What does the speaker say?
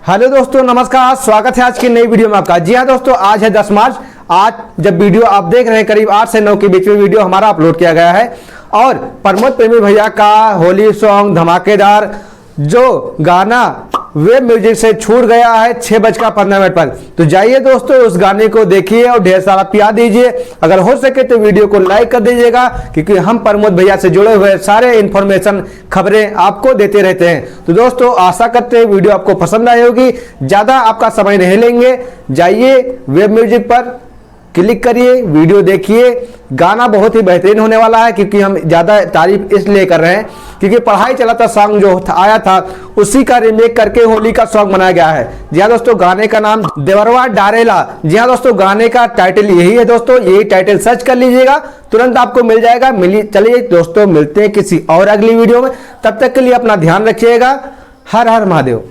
Hello दोस्तों, नमस्कार। स्वागत है आज की नई वीडियो में आपका। जी हाँ दोस्तों, आज है 10 मार्च। आज जब वीडियो आप देख रहे हैं करीब 8 से 9 के बीच में वीडियो हमारा अपलोड किया गया है और प्रमोद प्रेमी भैया का होली सॉन्ग धमाकेदार जो गाना वेब म्यूजिक से छूट गया है 6:15 पर। तो जाइए दोस्तों, उस गाने को देखिए और ढेर सारा प्यार दीजिए। अगर हो सके तो वीडियो को लाइक कर दीजिएगा, क्योंकि हम प्रमोद भैया से जुड़े हुए सारे इंफॉर्मेशन खबरें आपको देते रहते हैं। तो दोस्तों, आशा करते हैं वीडियो आपको पसंद आई होगी। ज़्यादा आपका समय नहीं लेंगे, जाइए वेब म्यूजिक पर क्लिक करिए, वीडियो देखिए। गाना बहुत ही बेहतरीन होने वाला है, क्योंकि हम ज़्यादा तारीफ इसलिए कर रहे हैं क्योंकि पढ़ाई चला था सॉन्ग जो आया था उसी का रीमेक करके होली का सॉन्ग बनाया गया है। जी हाँ दोस्तों, गाने का नाम देवरवा डारेला। जी हाँ दोस्तों, गाने का टाइटल यही है दोस्तों। यही टाइटल सर्च कर लीजिएगा, तुरंत आपको मिल जाएगा। चलिए दोस्तों, मिलते हैं किसी और अगली वीडियो में। तब तक के लिए अपना ध्यान रखिएगा। हर हर महादेव।